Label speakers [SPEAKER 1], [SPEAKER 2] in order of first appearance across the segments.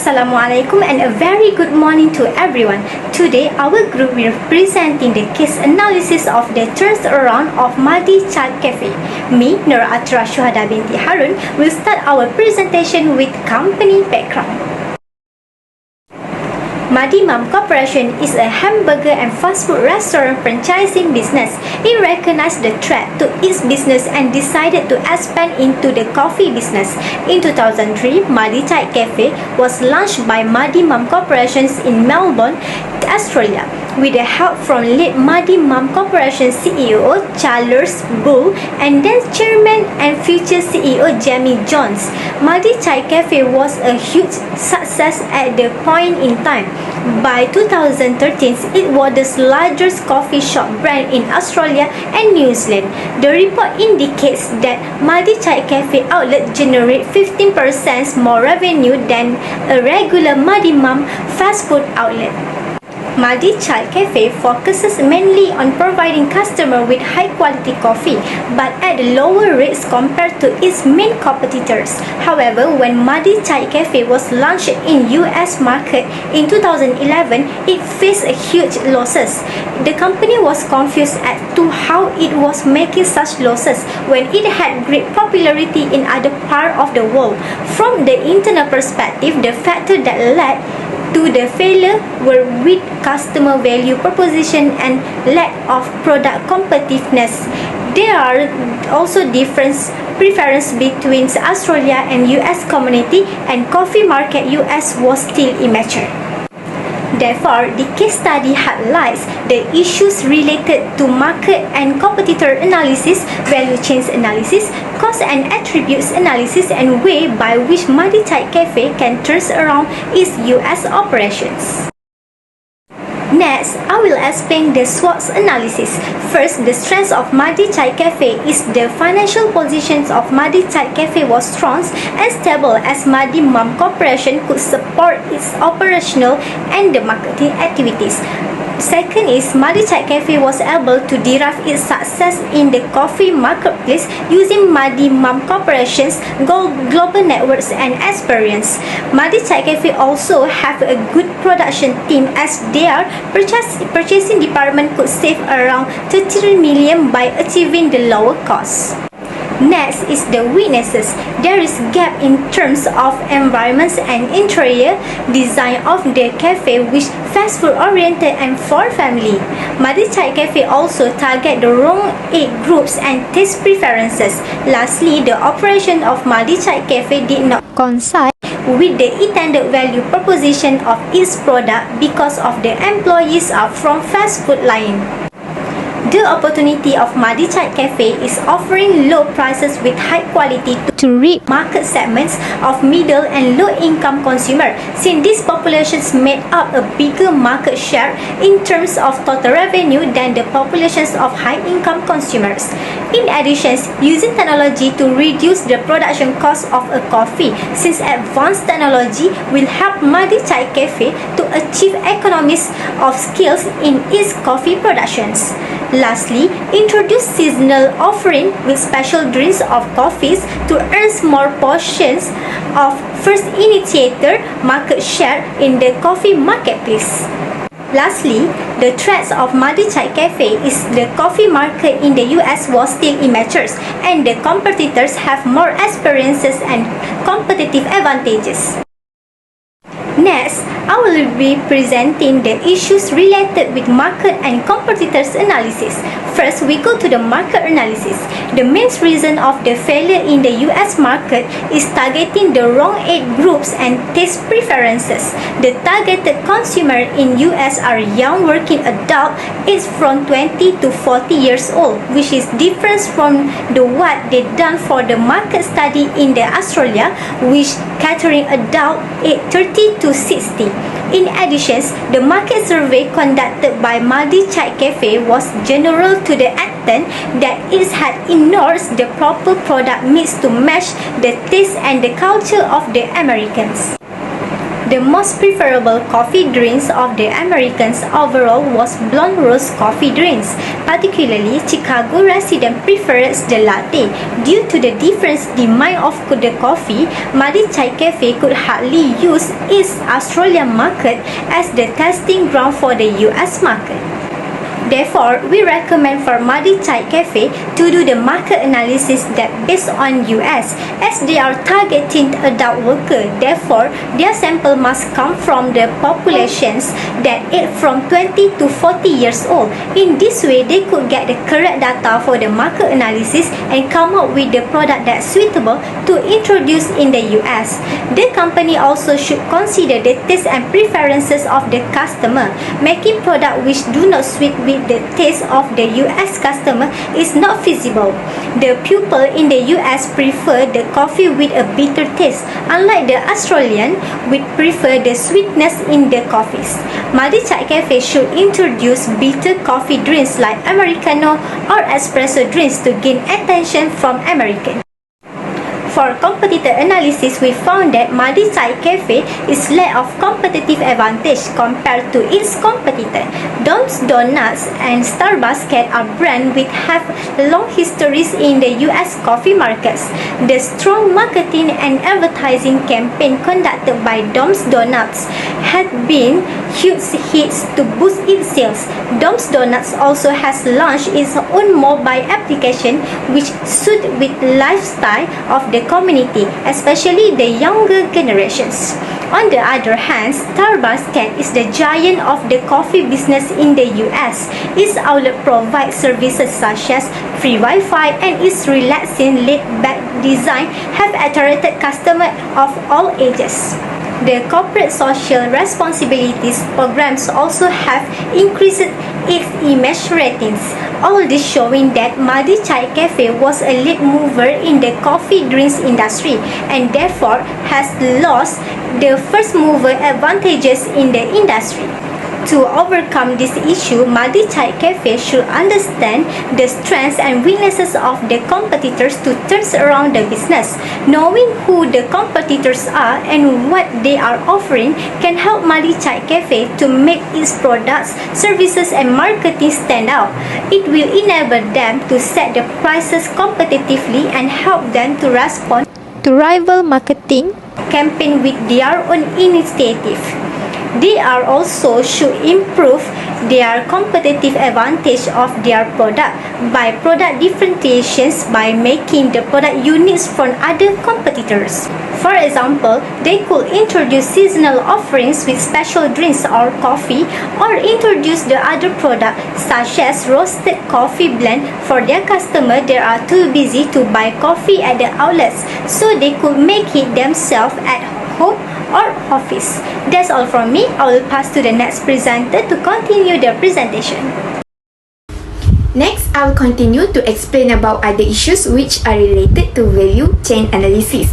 [SPEAKER 1] Assalamualaikum and a very good morning to everyone. Today, our group will be presenting the case analysis of the turnaround of Mahdi Child Cafe. Me, Nur Atra Shuhada binti Harun, will start our presentation with company background. Mahdi Mum Corporation is a hamburger and fast food restaurant franchising business. It recognized the threat to its business and decided to expand into the coffee business. In 2003, Mahdi Child Cafe was launched by Mahdi Mum Corporation in Melbourne, Australia. With the help from late Mahdi Mum Corporation CEO Charles Bull and then Chairman and future CEO Jamie Jones, Mahdi Child Cafe was a huge success at the point in time. By 2013, it was the largest coffee shop brand in Australia and New Zealand. The report indicates that Mahdi Child Cafe outlet generate 15% more revenue than a regular Mahdi Mum fast food outlet. Mahdi Child Cafe focuses mainly on providing customers with high-quality coffee, but at lower rates compared to its main competitors. However, when Mahdi Child Cafe was launched in US market in 2011, it faced huge losses. The company was confused as to how it was making such losses when it had great popularity in other parts of the world. From the internal perspective, the factor that led to the failure were weak customer value proposition and lack of product competitiveness. There are also different preference between Australia and US community, and coffee market US was still immature. Therefore, the case study highlights the issues related to market and competitor analysis, value chain analysis, cost and attributes analysis, and way by which Mahdi Child Cafe can turn around its US operations. Next, I will explain the SWOT analysis. First, the strength of Mahdi Child Cafe is the financial positions of Mahdi Child Cafe was strong and stable as Mahdi Mum Corporation could support its operational and the marketing activities. Second is Mahdi Child Cafe was able to derive its success in the coffee marketplace using Mahdi Mum Corporation's global networks and experience. Mahdi Child Cafe also have a good production team as their purchasing department could save around 33 million by achieving the lower costs. Next is the weaknesses. There is gap in terms of environments and interior design of the cafe which fast food oriented and for family. Mahdi Child Cafe also target the wrong age groups and taste preferences. Lastly, the operation of Mahdi Child Cafe did not coincide with the intended value proposition of its product because of the employees are from fast food line. The opportunity of Mahdi Child Cafe is offering low prices with high quality to reach market segments of middle and low income consumers, since these populations made up a bigger market share in terms of total revenue than the populations of high income consumers. In addition, using technology to reduce the production cost of a coffee, since advanced technology will help Mahdi Child Cafe to achieve economies of scale in its coffee productions. Lastly, introduce seasonal offering with special drinks of coffees to earn more portions of first initiator market share in the coffee marketplace. Lastly, the threats of Mahdi Child Cafe is the coffee market in the US was still immature and the competitors have more experiences and competitive advantages. Next, I will be presenting the issues related with market and competitors analysis. First, we go to the market analysis. The main reason of the failure in the US market is targeting the wrong age groups and taste preferences. The targeted consumer in US are young working adult aged from 20 to 40 years old, which is different from the what they done for the market study in the Australia, which catering adult aged 30 to 60. In addition, the market survey conducted by Mahdi Child Cafe was general to the extent that it had ignored the proper product mix to match the taste and the culture of the Americans. The most preferable coffee drinks of the Americans overall was blonde roast coffee drinks. Particularly, Chicago residents prefers the latte. Due to the different demand of the coffee, Madhi Chai Cafe could hardly use its Australian market as the testing ground for the US market. Therefore, we recommend for Madhi Chai Cafe to do the market analysis that based on US as they are targeting adult workers. Therefore, their sample must come from the populations that age from 20 to 40 years old. In this way, they could get the correct data for the market analysis and come up with the product that's suitable to introduce in the US. The company also should consider the taste and preferences of the customer. Making product which do not suit with the taste of the US customer is not feasible. The people in the US prefer the coffee with a bitter taste, unlike the Australian, which prefer the sweetness in the coffees. Madhi Chai Cafe should introduce bitter coffee drinks like Americano or espresso drinks to gain attention from Americans. For competitor analysis, we found that Madhi Chai Cafe is lack of competitive advantage compared to its competitor. Dom's Donuts and Starbucks are brands which have long histories in the US coffee markets. The strong marketing and advertising campaign conducted by Dom's Donuts had been huge hits to boost its sales. Dom's Donuts also has launched its own mobile application which suit with lifestyle of the community, especially the younger generations. On the other hand, Starbucks is the giant of the coffee business in the US. Its outlet provides services such as free Wi-Fi and its relaxing laid-back design have attracted customers of all ages. The corporate social responsibilities programs also have increased its image ratings. All this showing that Madhi Chai Cafe was a lead mover in the coffee drinks industry and therefore has lost the first mover advantages in the industry. To overcome this issue, Madhi Chai Cafe should understand the strengths and weaknesses of the competitors to turn around the business. Knowing who the competitors are and what they are offering can help Madhi Chai Cafe to make its products, services and marketing stand out. It will enable them to set the prices competitively and help them to respond to rival marketing campaign with their own initiative. They are also should improve their competitive advantage of their product by product differentiations by making the product unique from other competitors. For example, they could introduce seasonal offerings with special drinks or coffee, or introduce the other product such as roasted coffee blend for their customer that are too busy to buy coffee at the outlets, so they could make it themselves at home or office. That's all from me. I will pass to the next presenter to continue the presentation.
[SPEAKER 2] Next, I will continue to explain about other issues which are related to value chain analysis.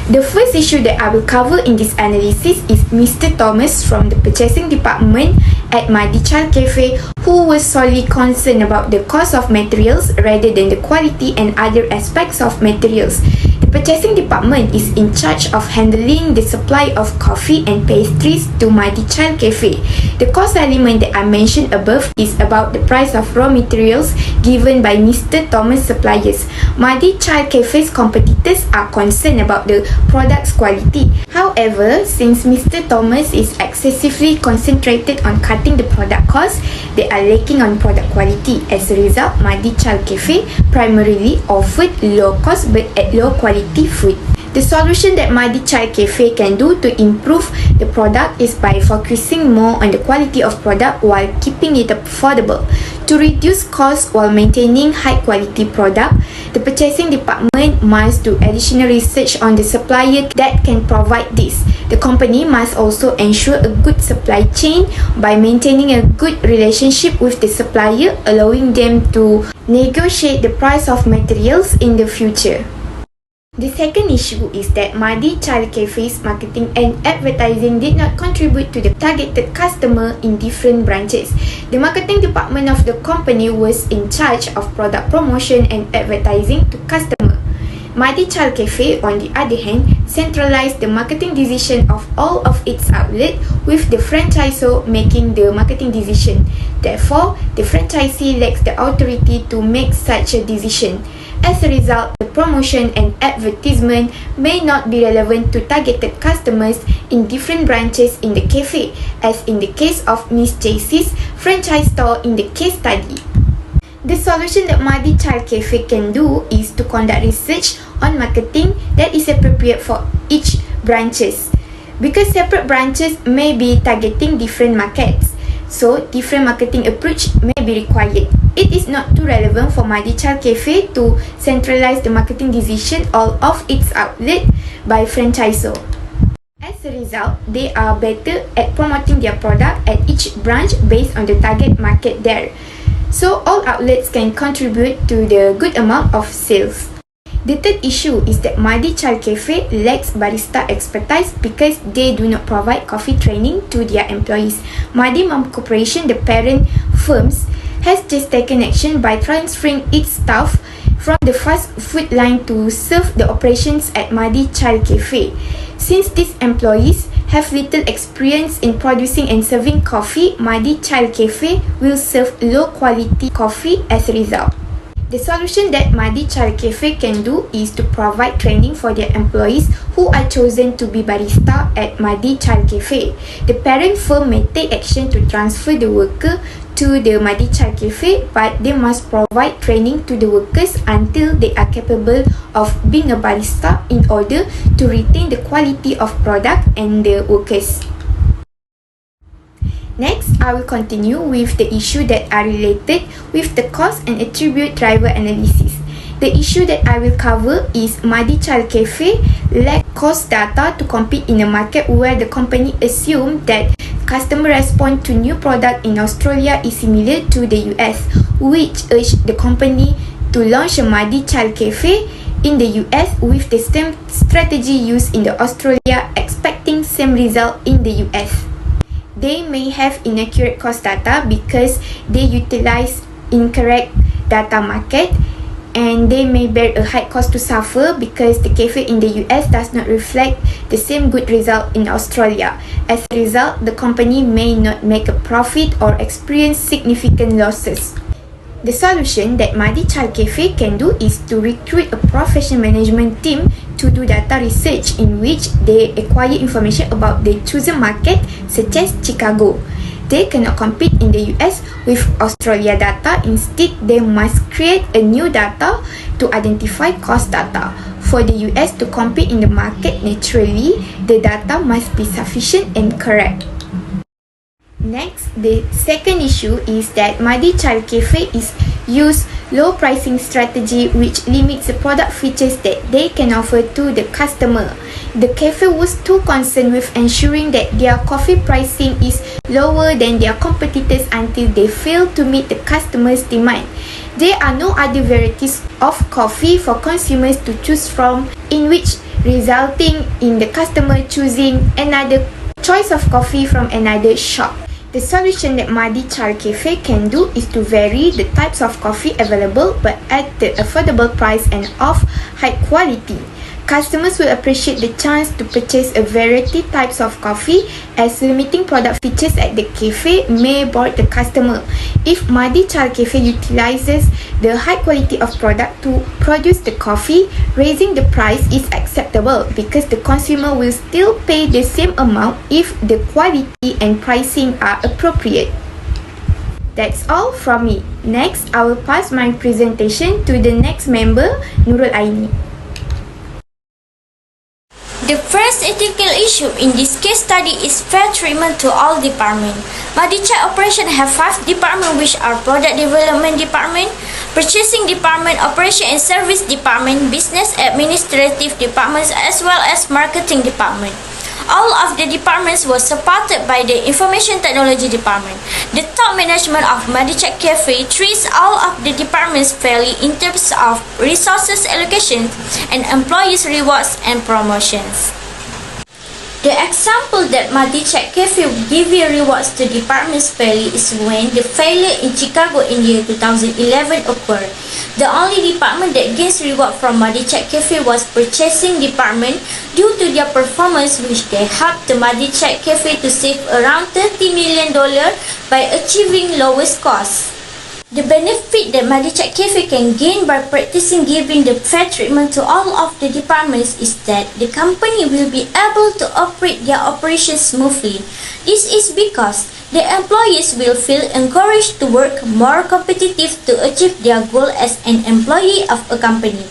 [SPEAKER 2] The first issue that I will cover in this analysis is Mr. Thomas from the purchasing department at Madhi Chai Cafe, who was solely concerned about the cost of materials rather than the quality and other aspects of materials. The purchasing department is in charge of handling the supply of coffee and pastries to Madhi Chai Cafe. The cost element that I mentioned above is about the price of raw materials given by Mr. Thomas suppliers. Madhi Chai Cafe's competitors are concerned about the product's quality. However, since Mr. Thomas is excessively concentrated on cutting the product cost, they are lacking on product quality. As a result, Madhi Chai Cafe primarily offered low cost but at low quality food. The solution that Madhi Chai Cafe can do to improve the product is by focusing more on the quality of product while keeping it affordable. To reduce costs while maintaining high quality product, the purchasing department must do additional research on the supplier that can provide this. The company must also ensure a good supply chain by maintaining a good relationship with the supplier, allowing them to negotiate the price of materials in the future. The second issue is that Madhi Chai Cafe's marketing and advertising did not contribute to the targeted customer in different branches. The marketing department of the company was in charge of product promotion and advertising to customer. Madi Child Cafe, on the other hand, centralized the marketing decision of all of its outlets, with the franchisor making the marketing decision. Therefore, the franchisee lacks the authority to make such a decision. As a result, the promotion and advertisement may not be relevant to targeted customers in different branches in the cafe, as in the case of Miss JC's franchise store in the case study. The solution that Madi Child Cafe can do is to conduct research on marketing that is appropriate for each branches, because separate branches may be targeting different markets, so different marketing approach may be required. It is not too relevant for Madi Child Cafe to centralize the marketing decision all of its outlet by franchisor. As a result, they are better at promoting their product at each branch based on the target market there. So all outlets can contribute to the good amount of sales. The third issue is that Madi Child Cafe lacks barista expertise because they do not provide coffee training to their employees. Madi Mum Corporation, the parent firms, has just taken action by transferring its staff from the fast food line to serve the operations at Madi Child Cafe. Since these employees have little experience in producing and serving coffee, Madi Child Cafe will serve low quality coffee as a result. The solution that Madi Child Cafe can do is to provide training for their employees who are chosen to be barista at Madi Child Cafe. The parent firm may take action to transfer the worker to the Madi Child Cafe, but they must provide training to the workers until they are capable of being a barista in order to retain the quality of product and the workers. Next, I will continue with the issue that are related with the cost and attribute driver analysis. The issue that I will cover is Madi Child Cafe lack cost data to compete in a market where the company assumed that customer response to new product in Australia is similar to the US, which urged the company to launch a Madi Child Cafe in the US with the same strategy used in the Australia, expecting same result in the US. They may have inaccurate cost data because they utilize incorrect data market, and they may bear a high cost to suffer because the cafe in the US does not reflect the same good result in Australia. As a result, the company may not make a profit or experience significant losses. The solution that Madi Child Cafe can do is to recruit a professional management team to do data research in which they acquire information about the chosen market such as Chicago. They cannot compete in the US with Australia data. Instead, they must create a new data to identify cost data. For the US to compete in the market naturally, the data must be sufficient and correct. Next, the second issue is that Madi Child Cafe is use low pricing strategy which limits the product features that they can offer to the customer. The cafe was too concerned with ensuring that their coffee pricing is lower than their competitors until they fail to meet the customer's demand. There are no other varieties of coffee for consumers to choose from, in which resulting in the customer choosing another choice of coffee from another shop. The solution that Madi Child Cafe can do is to vary the types of coffee available but at the affordable price and of high quality. Customers will appreciate the chance to purchase a variety types of coffee, as limiting product features at the cafe may bore the customer. If Madi Child Cafe utilizes the high quality of product to produce the coffee, raising the price is acceptable because the consumer will still pay the same amount if the quality and pricing are appropriate. That's all from me. Next, I will pass my presentation to the next member, Nurul Aini.
[SPEAKER 3] The first ethical issue in this case study is fair treatment to all departments. Madi Child operation have 5 departments, which are product development department, purchasing department, operation and service department, business administrative departments, as well as marketing department. All of the departments were supported by the information technology department. The top management of Madi Child Cafe treats all of the departments fairly in terms of resources allocation and employees rewards and promotions. The example that Madichat Cafe give you rewards to departments fairly is when the failure in Chicago in year 2011 occurred. The only department that gains reward from Madichat Cafe was purchasing department due to their performance, which they helped the Madichat Cafe to save around $30 million by achieving lowest cost. The benefit that Madichat Cafe can gain by practicing giving the fair treatment to all of the departments is that the company will be able to operate their operations smoothly. This is because the employees will feel encouraged to work more competitive to achieve their goal as an employee of a company,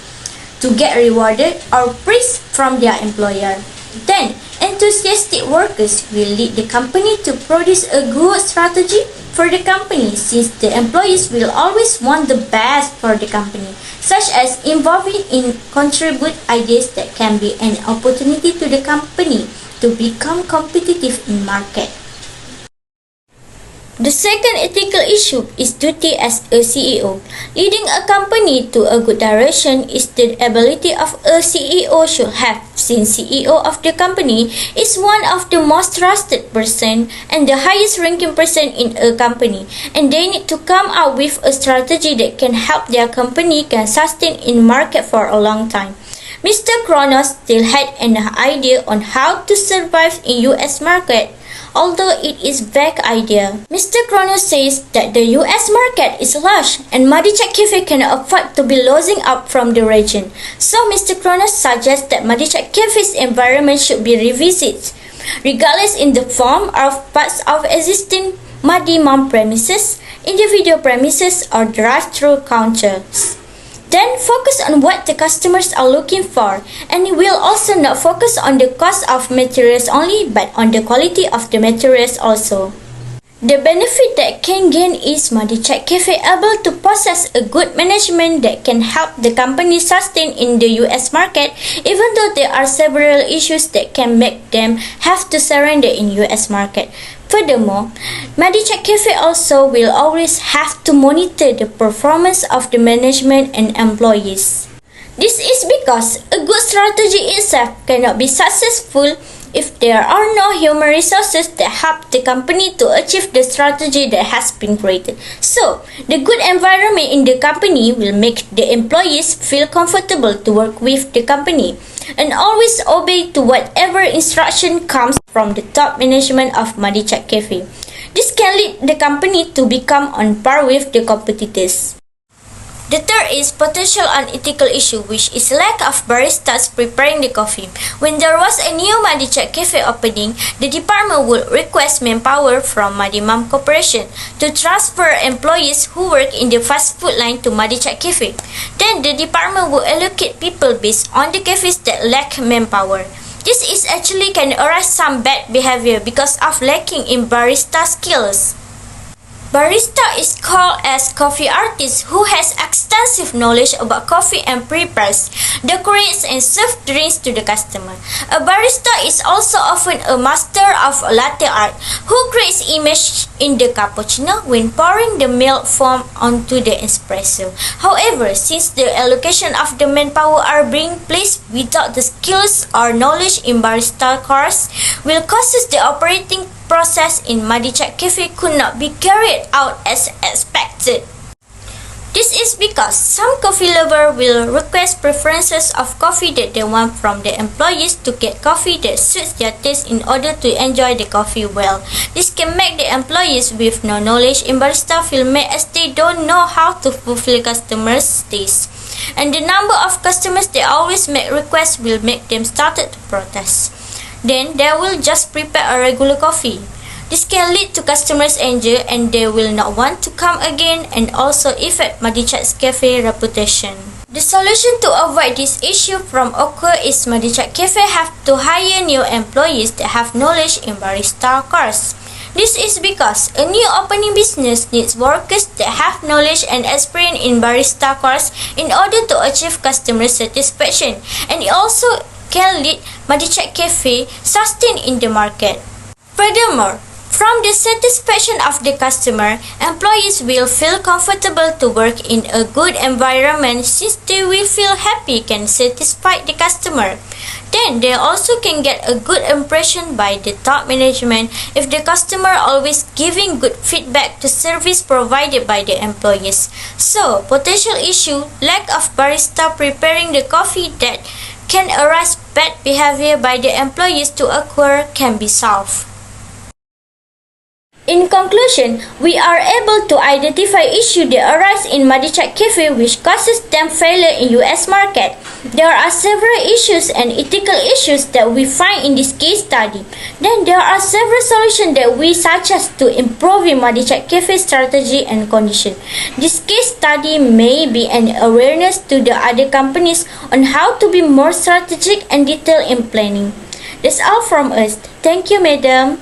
[SPEAKER 3] to get rewarded or praise from their employer. Then, enthusiastic workers will lead the company to produce a good strategy for the company, since the employees will always want the best for the company, such as involving in contribute ideas that can be an opportunity to the company to become competitive in market. The second ethical issue is duty as a CEO. Leading a company to a good direction is the ability of a CEO should have, since CEO of the company is one of the most trusted person and the highest ranking person in a company, and they need to come up with a strategy that can help their company can sustain in market for a long time. Mr. Kronos still had an idea on how to survive in US market, although it is vague idea. Mr. Kronos says that the US market is large and Madichat Cafe cannot afford to be losing out from the region. So Mr. Kronos suggests that Madichat Cafe's environment should be revisited, regardless in the form of parts of existing Madimam premises, individual premises or drive-through counters. Then focus on what the customers are looking for, and it will also not focus on the cost of materials only but on the quality of the materials also. The benefit that can gain is Madichat Cafe able to possess a good management that can help the company sustain in the US market, even though there are several issues that can make them have to surrender in US market. Furthermore, Madichat Cafe also will always have to monitor the performance of the management and employees. This is because a good strategy itself cannot be successful if there are no human resources that help the company to achieve the strategy that has been created. So, the good environment in the company will make the employees feel comfortable to work with the company and always obey to whatever instruction comes from the top management of Madichat Cafe. This can lead the company to become on par with the competitors. The third is potential unethical issue, which is lack of baristas preparing the coffee. When there was a new Madichat Cafe opening, the department would request manpower from Madimam Corporation to transfer employees who work in the fast food line to Madichat Cafe. Then the department would allocate people based on the cafes that lack manpower. This is actually can arise some bad behavior because of lacking in barista skills. Barista is called as coffee artist who has extensive knowledge about coffee and prepares, decorates and serves drinks to the customer. A barista is also often a master of latte art who creates image in the cappuccino when pouring the milk foam onto the espresso. However, since the allocation of the manpower are being placed without the skills or knowledge in barista course, will causes the operating process in Madichat Cafe could not be carried out as expected. This is because some coffee lovers will request preferences of coffee that they want from the employees to get coffee that suits their taste in order to enjoy the coffee well. This can make the employees with no knowledge in barista feel mad as they don't know how to fulfill customers' taste. And the number of customers that always make requests will make them start to protest. Then they will just prepare a regular coffee. This can lead to customers' anger and they will not want to come again and also affect Madichat Cafe reputation. The solution to avoid this issue from occur is Madichat Cafe have to hire new employees that have knowledge in barista course. This is because a new opening business needs workers that have knowledge and experience in barista course in order to achieve customer satisfaction, and it also can lead Madichat Cafe sustain in the market. Furthermore, from the satisfaction of the customer, employees will feel comfortable to work in a good environment since they will feel happy can satisfy the customer. Then they also can get a good impression by the top management if the customer always giving good feedback to service provided by the employees. So, potential issue, lack of barista preparing the coffee that can arise bad behavior by the employees to occur can be solved. In conclusion, we are able to identify issues that arise in Madichat Cafe which causes them failure in US market. There are several issues and ethical issues that we find in this case study. Then there are several solutions that we suggest to improving Madichat Cafe strategy and condition. This case study may be an awareness to the other companies on how to be more strategic and detailed in planning. That's all from us. Thank you, madam.